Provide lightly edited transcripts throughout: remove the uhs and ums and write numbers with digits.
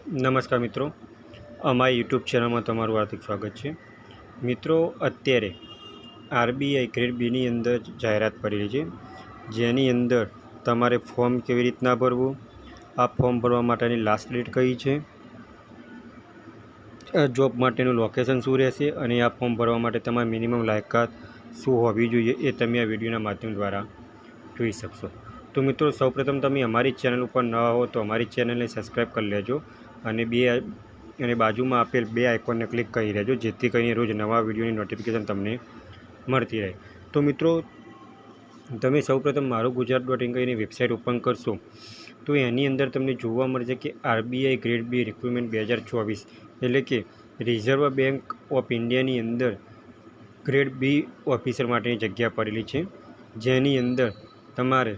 નમસ્કાર મિત્રો, અમારી યુટ્યુબ ચેનલમાં તમારું હાર્દિક સ્વાગત છે. મિત્રો, અત્યારે આરબીઆઈ ગ્રેડ બીની અંદર જાહેરાત કરેલી છે, જેની અંદર તમારે ફોર્મ કેવી રીતના ભરવું, આ ફોર્મ ભરવા માટેની લાસ્ટ ડેટ કઈ છે, જોબ માટેનું લોકેશન શું રહેશે અને આ ફોર્મ ભરવા માટે તમારે મિનિમમ લાયકાત શું હોવી જોઈએ એ તમે આ વિડીયોના માધ્યમ દ્વારા જોઈ શકશો. તો મિત્રો, સૌપ્રથમ તમે અમારી ચેનલ ઉપર ન હો તો અમારી ચેનલને સબસ્ક્રાઈબ કરી લેજો અને બાજુમાં આપેલ બે આઇકોનને ક્લિક કરી લેજો, જેથી કરીને રોજ નવા વિડીયોની નોટિફિકેશન તમને મળતી રહે. તો મિત્રો, તમે સૌપ્રથમ મારું ગુજરાત.in કરીને વેબસાઇટ ઓપન કરશો તો એની અંદર તમને જોવા મળશે કે આરબીઆઈ ગ્રેડ બી રિક્રુટમેન્ટ 2024 એટલે કે રિઝર્વ બેંક ઓફ ઇન્ડિયાની અંદર ગ્રેડ બી ઓફિસર માટેની જગ્યા પડેલી છે, જેની અંદર તમારે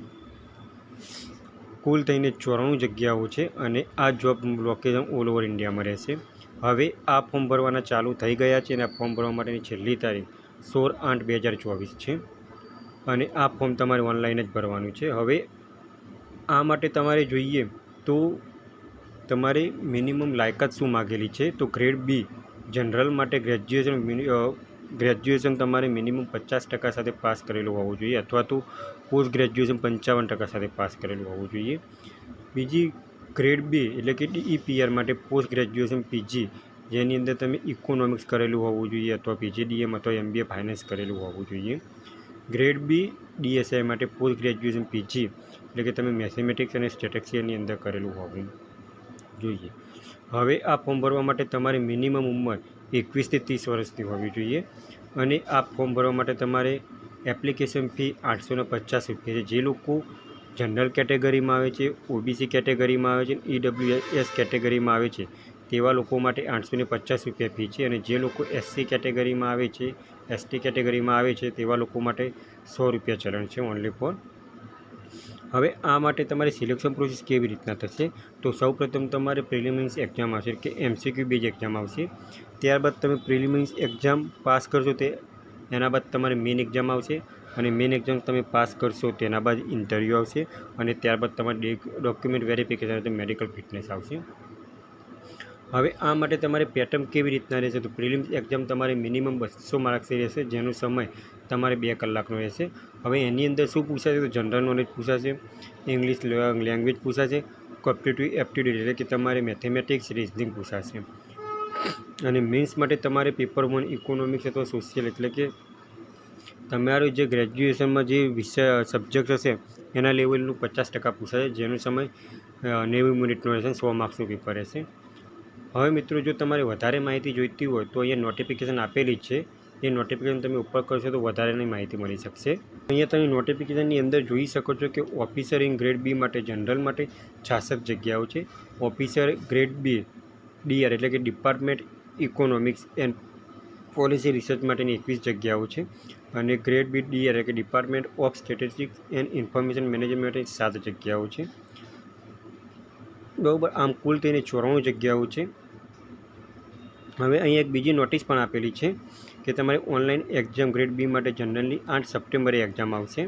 કુલ થઈને 94 જગ્યાઓ છે અને આ જોબ લોકેશન ઓલ ઓવર ઇન્ડિયામાં રહેશે. હવે આ ફોર્મ ભરવાના ચાલુ થઈ ગયા છે અને આ ફોર્મ ભરવા માટેની છેલ્લી તારીખ 16/8/2024 છે અને આ ફોર્મ તમારે ઓનલાઈન જ ભરવાનું છે. હવે આ માટે તમારે જોઈએ તો તમારે મિનિમમ લાયકાત શું માગેલી છે, તો ગ્રેડ બી જનરલ માટે ગ્રેજ્યુએશન તમારે મિનિમમ 50% સાથે પાસ કરેલું હોવું જોઈએ અથવા તો પોસ્ટ ગ્રેજ્યુએશન 55% સાથે પાસ કરેલું હોવું જોઈએ. બીજી ગ્રેડ બી એટલે કે DEPR માટે પોસ્ટ ગ્રેજ્યુએશન પીજી, જેની અંદર તમે ઇકોનોમિક્સ કરેલું હોવું જોઈએ અથવા PGDM અથવા MBA ફાઇનાન્સ કરેલું હોવું જોઈએ. ગ્રેડ બી DSI માટે પોસ્ટ ગ્રેજ્યુએશન પીજી એટલે કે તમે મેથેમેટિક્સ અને સ્ટેટિસ્ટિક્સની અંદર કરેલું હોવું જોઈએ. હવે આ ફોર્મ ભરવા માટે તમારી મિનિમમ ઉંમર 21 થી 30 વર્ષની હોવી જોઈએ અને આ ફોર્મ ભરવા માટે તમારે એપ્લિકેશન ફી 850 રૂપિયા છે. જે લોકો જનરલ કેટેગરીમાં આવે છે, OBC કેટેગરીમાં આવે છે, EWS કેટેગરીમાં આવે છે તેવા લોકો માટે 850 રૂપિયા ફી છે અને જે લોકો SC કેટેગરીમાં આવે છે, ST કેટેગરીમાં આવે છે તેવા લોકો માટે 100 રૂપિયા ચલણ છે ઓનલી ફોર. હવે આ માટે તમારી સિલેક્શન પ્રોસેસ કેવી રીતના થશે, તો સૌપ્રથમ તમારે પ્રિલિમિનરી એક્ઝામ આવશે કે MCQ બેઝ એક્ઝામ આવશે. ત્યારબાદ તમે પ્રિલિમિનરી એક્ઝામ પાસ કરશો એના બાદ તમારે મેઇન એક્ઝામ આવશે અને મેઇન એક્ઝામ તમે પાસ કરશો તેના બાદ ઇન્ટરવ્યૂ આવશે અને ત્યારબાદ તમારે ડોક્યુમેન્ટ વેરિફિકેશન અને મેડિકલ ફિટનેસ આવશે. હવે આ માટે તમારે પેટર્ન કેવી રીતના રહેશે, તો પ્રિલિમ્સ એક્ઝામ તમારે મિનિમમ 200 માર્ક્સની રહેશે, જેનો સમય તમારે 2 કલાકનો રહેશે. હવે એની અંદર શું પૂછાશે, તો જનરલ નોલેજ પૂછાશે, ઇંગ્લિશ લેંગ્વેજ પૂછાશે, કોમ્પિટિટિવ એપ્ટિટ્યૂડ એટલે કે તમારે મેથેમેટિક્સ રિઝનિંગ પૂછાશે અને મેન્સ માટે તમારે પેપર 1 ઇકોનોમિક્સ અથવા સોશિયલ એટલે કે તમારું જે ગ્રેજ્યુએશનમાં જે વિષય સબ્જેક્ટ હશે એના લેવલનું 50% પૂછાશે, જેનો સમય 90 મિનિટનો રહેશે, 100 માર્ક્સનું પેપર રહેશે. હવે મિત્રો, જો તમારે વધારે માહિતી જોઈતી હોય તો અહીંયા નોટિફિકેશન આપેલી છે, એ નોટિફિકેશન તમે ઉપર કરશો તો વધારેની માહિતી મળી શકશે. અહીંયા તમે નોટિફિકેશનની અંદર જોઈ શકો છો કે ઓફિસર ઇન ગ્રેડ બી માટે જનરલ માટે 66 જગ્યાઓ છે, ઓફિસર ગ્રેડ બી DR એટલે કે department economics and policy research માટેની 21 જગ્યાઓ છે અને ગ્રેડ બી DR એટલે કે department of statistics and information management માટે 7 જગ્યાઓ છે. બરાબર, આમ કુલ થઈને 94 જગ્યાઓ છે. હવે અહીંયા એક બીજી નોટિસ પણ આપેલી છે કે તમારે ઓનલાઈન એક્ઝામ ગ્રેડ બી માટે જનરલની 8 સપ્ટેમ્બરે એક્ઝામ આવશે.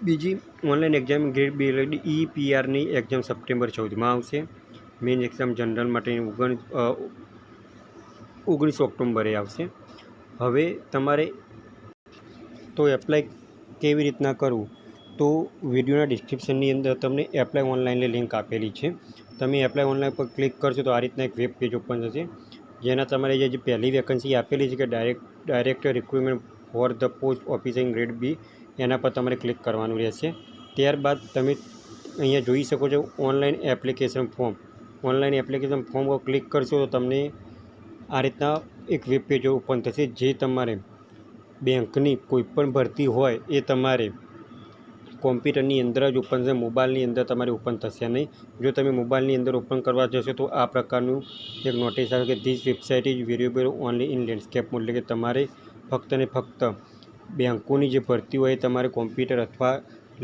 બીજી ઓનલાઈન એક્ઝામ ગ્રેડ બી એટલે DEPRની એક્ઝામ સપ્ટેમ્બર 14માં આવશે. મેઇન એક્ઝામ જનરલ માટેની 19 ઓક્ટોબરે આવશે. હવે તમારે તો એપ્લાય કેવી રીતના કરવું, તો વિડીયોના ડિસ્ક્રિપ્શનની અંદર તમને એપ્લાય ઓનલાઈનની લિંક આપેલી છે. તમે એપ્લાય ઓનલાઈન પર ક્લિક કરશો તો આ રીતના એક વેબ પેજ ઓપન થશે, જેના તમારે જે પહેલી વેકન્સી આપેલી છે કે director recruitment for the post officer in grade B, એના પર તમારે ક્લિક કરવાનું રહેશે. ત્યારબાદ તમે અહીંયા જોઈ શકો છો online application form. Online application form પર ક્લિક કરશો તો તમને આ રીતના એક વેબ પેજ ઓપન થશે, જે તમારે બેંકની કોઈપણ ભરતી હોય એ તમારે કોમ્પ્યુટરની અંદર જ ઓપન થશે, મોબાઈલની અંદર તમારે ઓપન થશે નહીં. જો તમે મોબાઈલની અંદર ઓપન કરવા જશો તો આ પ્રકારનું એક નોટિસ આવે કે this website is variable only in landscape mode, એટલે કે તમારે ફક્ત ને ફક્ત બેંકોની જે ભરતી હોય એ તમારે કોમ્પ્યુટર અથવા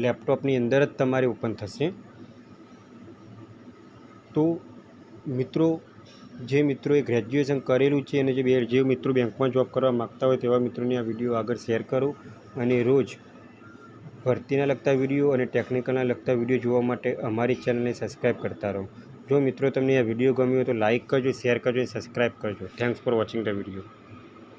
લેપટોપની અંદર જ તમારે ઓપન થશે. તો મિત્રો, જે મિત્રોએ ગ્રેજ્યુએશન કરેલું છે અને જે મિત્રો બેંકમાં જોબ કરવા માગતા હોય તેવા મિત્રોને આ વિડીયો આગળ શેર કરો અને રોજ ભરતીના લગતા વિડીયો અને ટેકનિકલના લગતા વિડીયો જોવા માટે અમારી ચેનલને સબસ્ક્રાઈબ કરતા રહો. જો મિત્રો તમને આ વિડીયો ગમ્યો તો લાઇક કરજો, શેર કરજો અને સબસ્ક્રાઈબ કરજો. Thanks for watching the video.